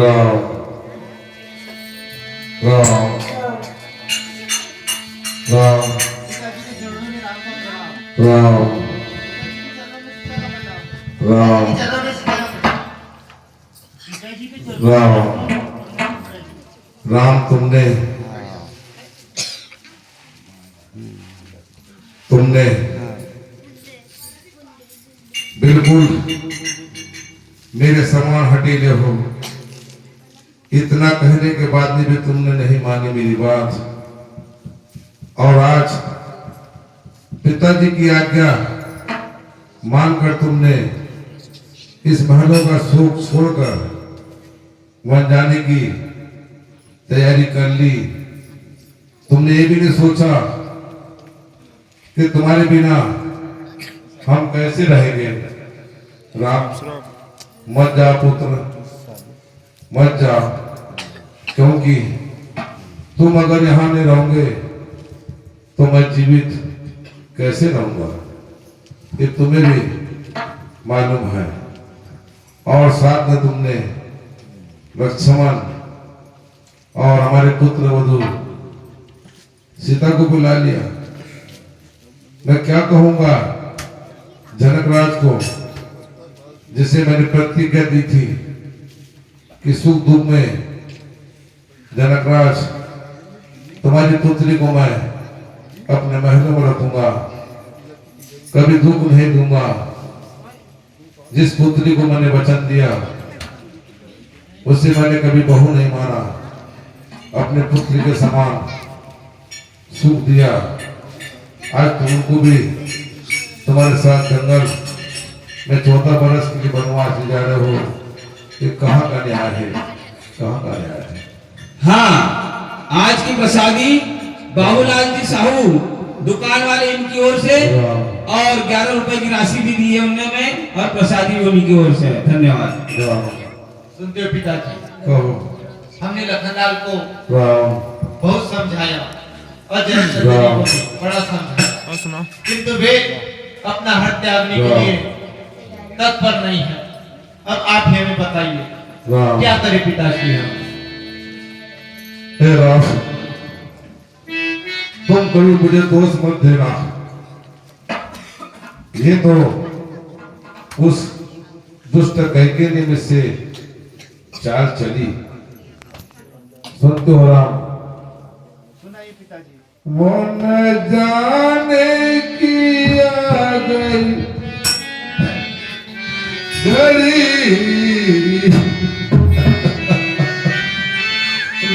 राम राम राम राम राम राम राम तुमने बिल्कुल मेरे समान हटीले हो। इतना कहने के बाद भी तुमने नहीं मानी मेरी बात, और आज पिताजी की आज्ञा मानकर तुमने इस महलों का सुख छोड़कर वन जाने की तैयारी कर ली। तुमने ये भी नहीं सोचा कि तुम्हारे बिना हम कैसे रहेंगे। राम मत जा पुत्र, मत जा, क्योंकि तुम अगर यहाँ नहीं रहोगे तो मैं जीवित कैसे रहूंगा, ये तुम्हें भी मालूम है। और साथ में तुमने लक्ष्मण और हमारे पुत्र वधू सीता को बुला लिया। मैं क्या कहूंगा जनकराज को, जिसे मैंने प्रतिज्ञा दी थी कि सुख दुख में जनकराज तुम्हारी पुत्री को मैं अपने महलों में रखूंगा, कभी दुख नहीं दूंगा। जिस पुत्री को मैंने वचन दिया उसे मैंने कभी बहू नहीं माना, अपने पुत्री के समान सुख दिया। आज तुमको भी तुम्हारे साथ जंगल में 14 बरस के लिए वनवास ले जा रहे हो, ये कहाँ का न्याय है, कहाँ का न्याय है। हाँ, आज की प्रसादी बाबूलाल जी साहू दुकान वाले इनकी ओर से और 11 रुपए की राशि भी दी है उन्होंने, और प्रसादी भी उन्हीं की ओर से है। धन्यवाद। सुनते हो पिताजी, कहो हमने लखनलाल को राम बहुत समझाया और जनचंद्र को भी बड़ा समझाया, किंतु वे अपना हट त्यागने के लिए तत्पर नहीं है। अब आप ही हमें बताइए क्या करें पिताजी हम। हे राम, तुम कभी मुझे दोष मत देना। ये तो उस दुष्ट कैके ने मुझसे चाल चली। सुनते हो राम? सुनाइए पिताजी। वो न जाने की आ गई घड़ी,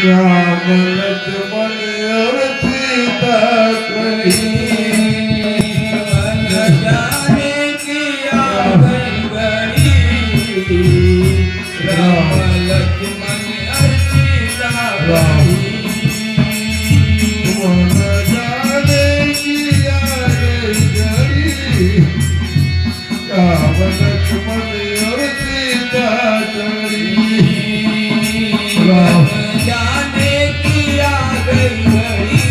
राम लक्ष्मण और सीता कही। जाने की आ गई घड़ी, राम लक्ष्मण और सीता कही। वो न जाने की आ गई घड़ी, राम लक्ष्मण और सीता कही। राम जाने की आ गई घड़ी,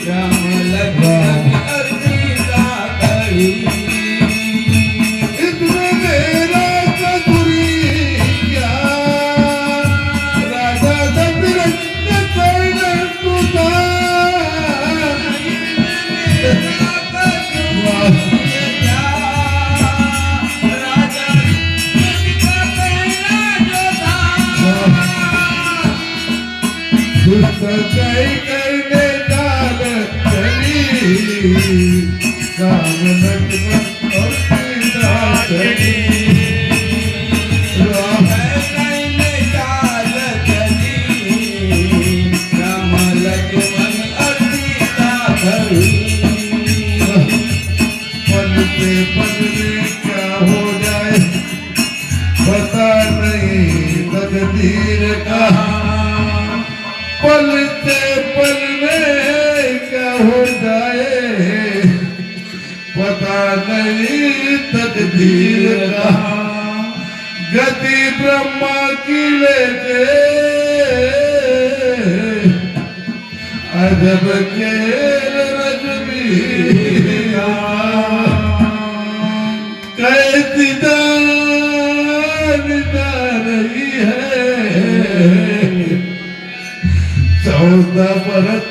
राम लक्ष्मण और सीता कही। इसमें मेरा कसूरी क्या, राजा दशरथ ने शरण तुझा। दुष्ट कई करने डाल चली, राम लक्ष्मण और सीता चली। राम करने चाल चली, राम लक्ष्मण और सीता कही। पल पे पल में क्या हो जाए पता नहीं तकदीर का। पल से पल में क्या हो जाए पता नहीं तकदीर का। गति ब्रह्मा की लेके अजब खेल रजबीर का। कैसी दान रही 14 बरस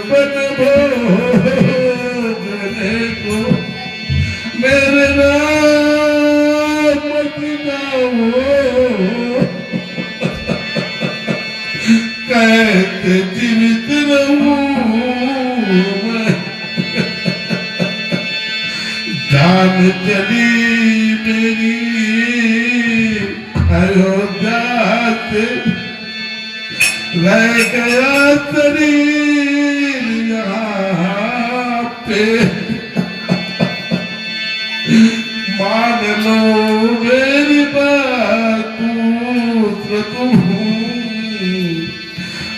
बन भोगने को मेरे नाम मत जाओ, कहते जीवित रहूं मैं, जान चली मेरी अयोध्या से, रह गया शरीर यहाँ पे, मान लो मेरी बात तुम,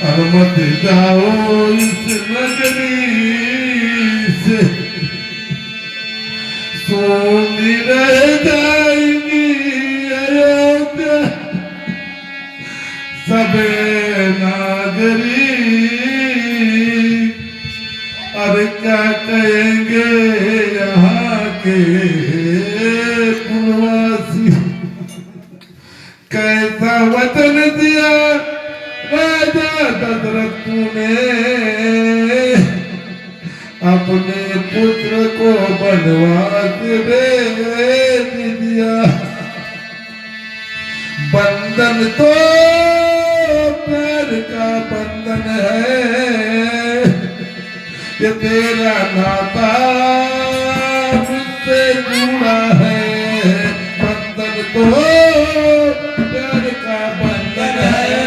और मत जाओ इस नगरी से, सोनी रह जाएंगी अयोध्या सबे नागरी, अरे क्या कहेंगे यहाँ के पुरवासी, कैसा वचन दिया राजा दशरथ तूने, अपने पुत्र को बनवास भेज दिया, बंधन तो प्यार का बंधन है, ये तेरा नाता मुझसे जुड़ा है, बंधन तो प्यार का बंधन है,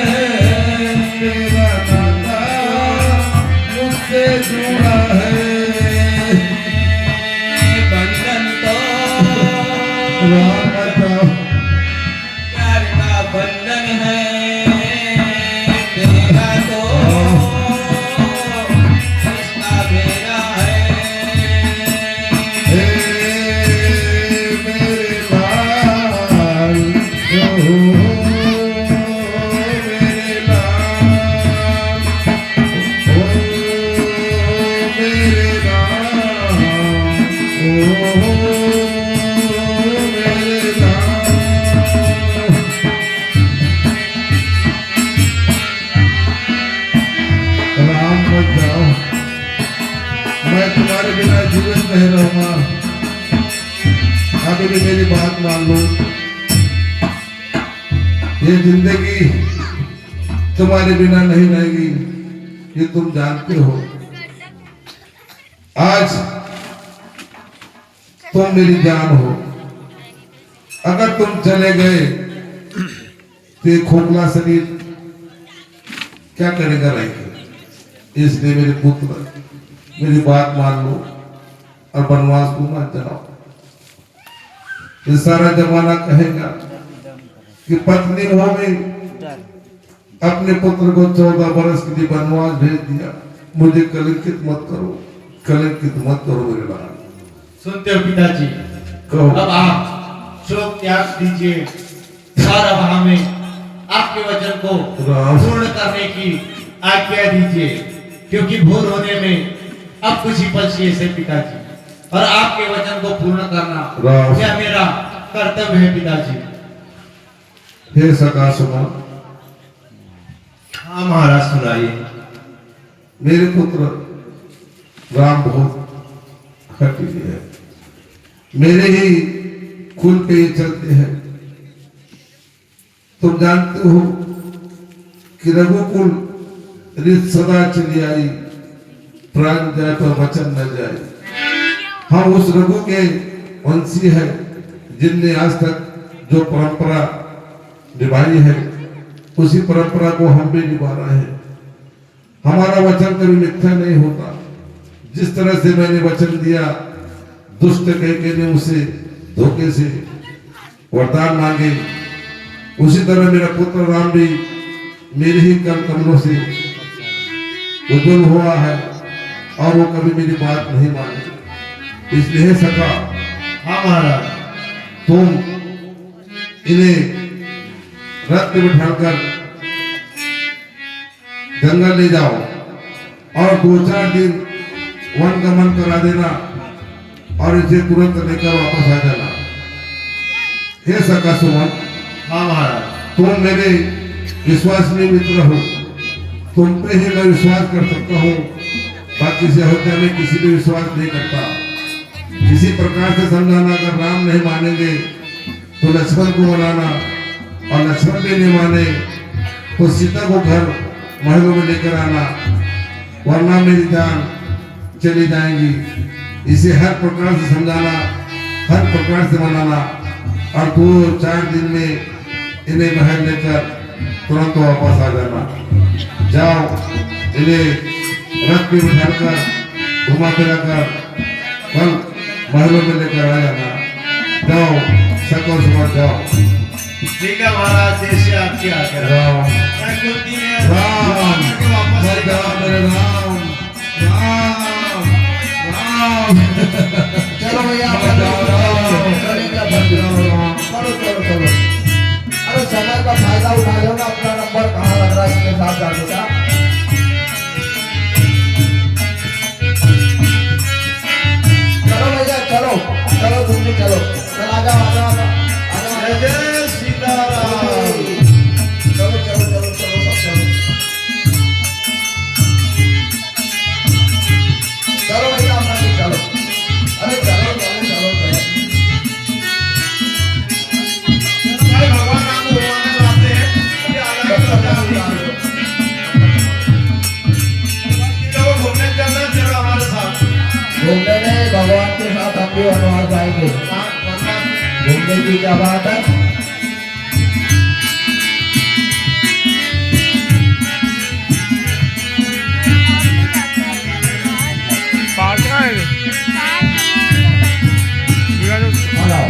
तेरा नाता मुझसे जुड़ा है, बंधन तो राम बताओ प्यार का बंधन है, तेरा तो रिश्ता मेरा है। हे मेरे लाल ओ मेरे लाल ओ मेरे लाल ओ मेरे लाल, राम मत जाओ, मैं तुम्हारे बिना जीवित नहीं रहूंगा, अभी भी मेरी बात मान लो, ये जिंदगी तुम्हारे बिना नहीं रहेगी, ये तुम जानते हो। आज तुम मेरी जान हो, अगर तुम चले गए तो ये खोखला शरीर क्या करेगा रह के, इसलिए मेरे पुत्र मेरी बात मान लो और वनवास को मत जाओ। ये सारा जमाना कहेगा कि पत्नी हो गई, अपने पुत्र को 14 बरस के लिए वनवास भेज दिया, मुझे कलंकित मत करो, कलंकित मत करो मेरे लाल। सुनते हो पिताजी, कहो। अब आप शोक त्याग दीजिए, सारा हमें आपके वचन को राम। पूर्ण करने की आज्ञा दीजिए, क्योंकि भोर होने में अब कुछ ही पल शेष है पिताजी, और आपके वचन को पूर्ण करना राम। यह मेरा कर्तव्य है पिताजी। हे सका सुना, हाँ महाराज सुनाइए। मेरे पुत्र राम बहुत हठीले है, मेरे ही कुल पे ये चलते हैं। तुम जानते हो कि रघुकुल रीत सदा चली आई, प्राण जाए तो वचन न जाए। हम उस रघु के वंशी है, जिनने आज तक जो परंपरा निभाई है, उसी परंपरा को हम भी निभा रहे हैं। हमारा वचन कभी मिथ्या नहीं होता। जिस तरह से मैंने वचन दिया, दुष्ट कैके ने उसे धोखे से वरदान मांगे, उसी तरह मेरा पुत्र राम भी मेरे ही कर कमलों से उज्जवल हुआ है, और वो कभी मेरी बात नहीं माने। इसलिए सका, हाँ महाराज, तुम इन्हें रथ पे बिठाकर जंगल ले जाओ और 2-4 दिन वन गमन करा देना, और इसे तुरंत लेकर वापस आ जाना। हे सका सुमन, हाँ महाराज, तुम मेरे विश्वसनीय मित्र हो, तुम पे ही मैं विश्वास कर सकता हूँ, बाकी से होता मैं किसी पे विश्वास नहीं करता। किसी प्रकार से समझाना, अगर राम नहीं मानेंगे तो लक्ष्मण को मनाना, और लक्ष्मण भी नहीं माने तो सीता को घर महलों में लेकर आना, वरना मेरी जान चली जाएंगी। इसे हर प्रकार से समझाना, हर प्रकार से मनाना, और 2-4 दिन में इन्हें महल लेकर तुरंत वापस आ जाना। जाओ, इन्हें रथ पे बिठाकर घुमा फिरा कर कल महलों में लेकर आ जाना। जाओ, सको समझ जाओ। ठीक है महाराज, जैसे आपके आगे राम राम मर जाओ मेरे राम, राम राम। चलो भैया मर जाओ राम, चलेगा मर जाओ राम। चलो चलो चलो। अरे समय का फायदा उठा लो ना, अपना नंबर कहाँ लग रहा है इसके साथ जाने का। चलो भैया चलो चलो, तुम भी चलो, चल आ जाओ आ जाओ आ जाओ। जय सीताराम। चलो चलो चलो चलो सब चलो। चलो भैया अपना भी चलो। अरे चलो चलो चलो चलो। भाई भगवान आपको घुमाने लाते हैं, अभी आगे की तरफ जाते हैं। चलो घूमने चलना, चलो हमारे साथ। घूमने में भगवान के साथ हम भी वनवास जाएंगे। घूमने की क्या बात है। हेलो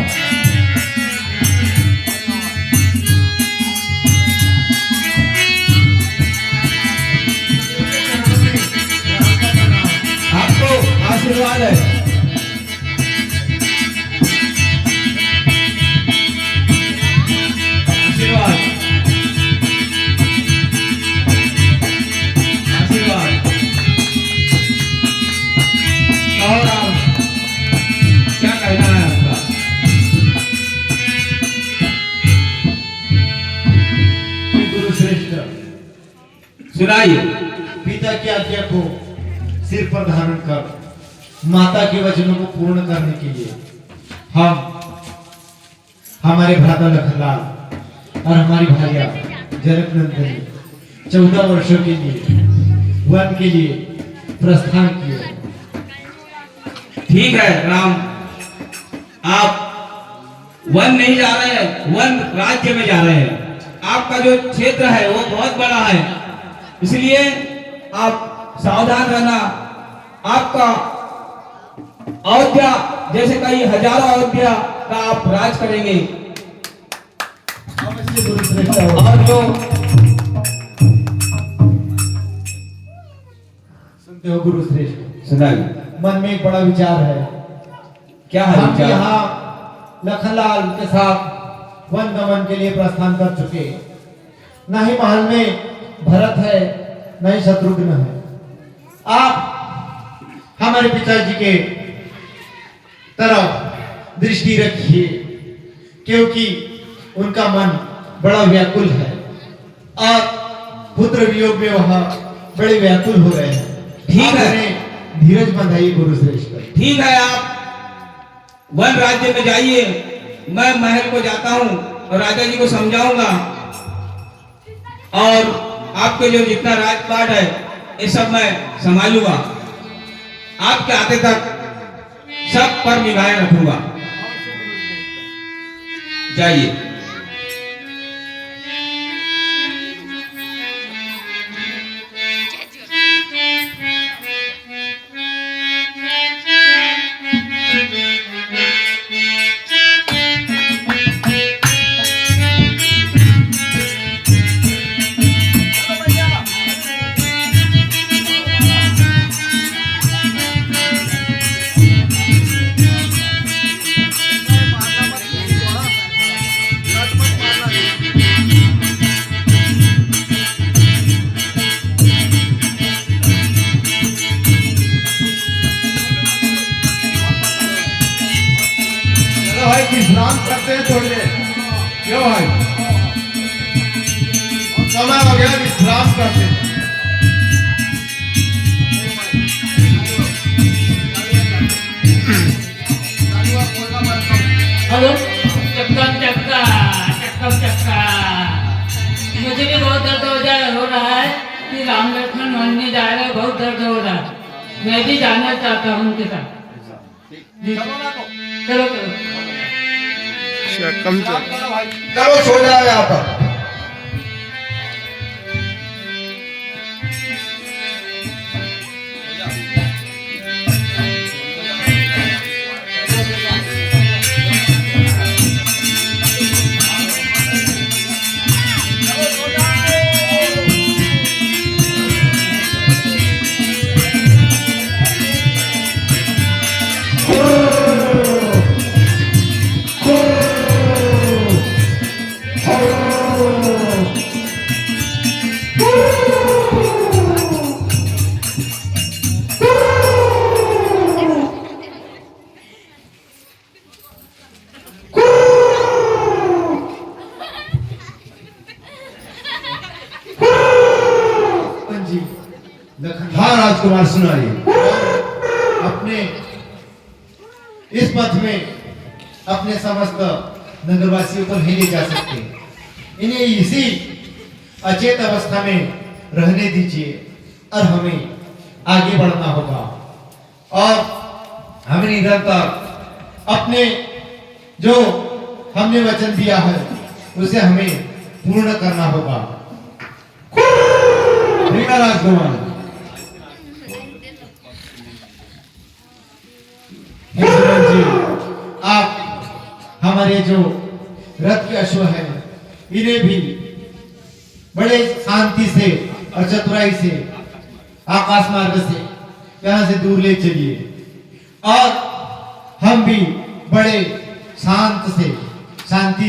आपको आशीर्वाद है। आशीर्वाद आशीर्वाद। और आप क्या कहना है आपका? गुरु श्रेष्ठ, सुनाइए। पिता की आज्ञा को सिर पर धारण कर माता के वचनों को पूर्ण करने के लिए हम हमारे भ्राता लखनलाल और हमारी भार्या जनकनंदनी 14 वर्षों के लिए वन के लिए प्रस्थान किए। ठीक है राम, आप वन नहीं जा रहे हैं, वन राज्य में जा रहे हैं। आपका जो क्षेत्र है वो बहुत बड़ा है, इसलिए आप सावधान रहना। आपका अयोध्या जैसे कई हजारों अयोध्या का आप राज करेंगे। अवश्य गुरु श्रेष्ठ हो। और जो सुनते हो गुरु श्रेष्ठ, सुनाइए, मन में एक बड़ा विचार है। क्या है हम विचार? यहाँ लखनलाल के साथ वन गमन के लिए प्रस्थान कर चुके। न ही महल में भरत है, न ही शत्रुघ्न है। आप हमारे पिताजी के तरफ दृष्टि रखिए, क्योंकि उनका मन बड़ा व्याकुल है और पुत्र वियोग में वह बड़े व्याकुल हो रहे हैं। ठीक आप है। उन्हें धीरज बंधाइए गुरु श्रेष्ठ। ठीक है, आप वन राज्य में जाइए, मैं महल को जाता हूँ और राजा जी को समझाऊंगा, और आपके जो जितना राजपाट है ये सब मैं संभालूंगा। आपके आते तक सब पर निगाहें रखूंगा। जाइए। भाई विश्राम करते हैं थोड़ी देर। क्यों भाई, समय हो गया, विश्राम करते हैं। मालूम, चक्कम चक्का, चक्कम चक्का। मुझे भी बहुत दर्द हो रहा है कि राम लक्ष्मण मरने जा रहे हैं, बहुत दर्द हो रहा है। मैं भी जाना चाहता हूँ उनके साथ। जी, चलो चलो। चलो सो जाओ यहाँ पर। जी लखन हाँ राजकुमार सुनाइए। अपने इस पथ में अपने समस्त नगरवासियों को नहीं ले जा सकते। इन्हें इसी अचेत अवस्था में रहने दीजिए और हमें आगे बढ़ना होगा और हमें निरंतर अपने जो हमने वचन दिया है उसे हमें पूर्ण करना होगा। ठीक है राजकुमार। हे सुमन जी, आप हमारे जो रथ के अश्व हैं इन्हें भी बड़े शांति से और चतुराई से आकाश मार्ग से यहाँ से दूर ले चलिए और हम भी बड़े शांति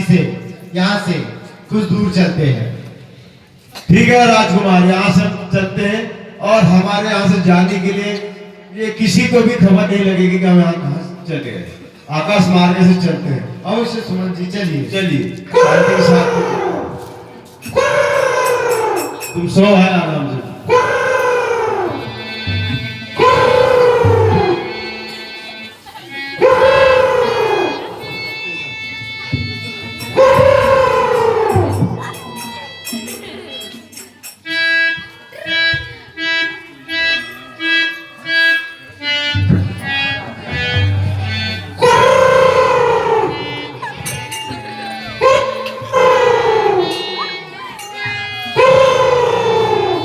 से यहाँ से कुछ दूर चलते हैं। ठीक है राजकुमार, यहाँ से चलते हैं और हमारे यहाँ से जाने के लिए ये किसी को भी खबर नहीं लगेगी कि हम यहाँ कहाँ से चले गए। आकाश मार्ग से चलते हैं। अवश्य सुमन जी, चलिए चलिए शांति के साथ। तुम सो है आराम से।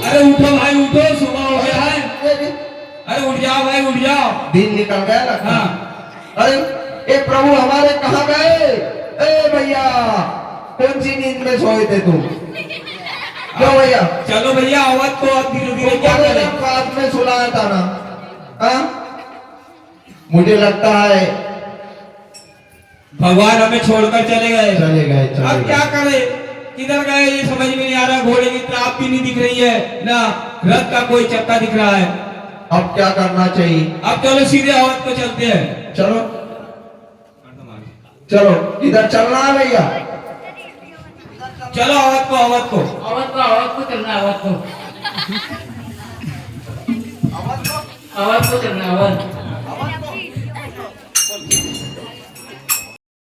अरे उठो भाई उठो, सुबह हो गया है। अरे उठ जाओ भाई उठ जाओ। दिन निकल गया लगता। हाँ। अरे ए प्रभु हमारे कहाँ गए? ए भैया, कौन सी नींद में सोए थे तुम? क्यों भैया? चलो भैया अवध को अब धीरे धीरे क्या तुम्हारे करें। जब रात में सुलाया था ना, हाँ? मुझे लगता है भगवान हमें छोड़कर चले गए। चले गए अब क्या करें, किधर गए ये समझ में नहीं आ रहा। घोड़े की त्राप भी नहीं दिख रही है ना, रथ का कोई चक्का दिख रहा है। अब क्या करना चाहिए? अब चलो सीधे अवध को चलते हैं। चलो चलो, इधर चलना है भैया। चलो अवध को अवध को। अवध को चलना है, अवध को चलना है, अवध।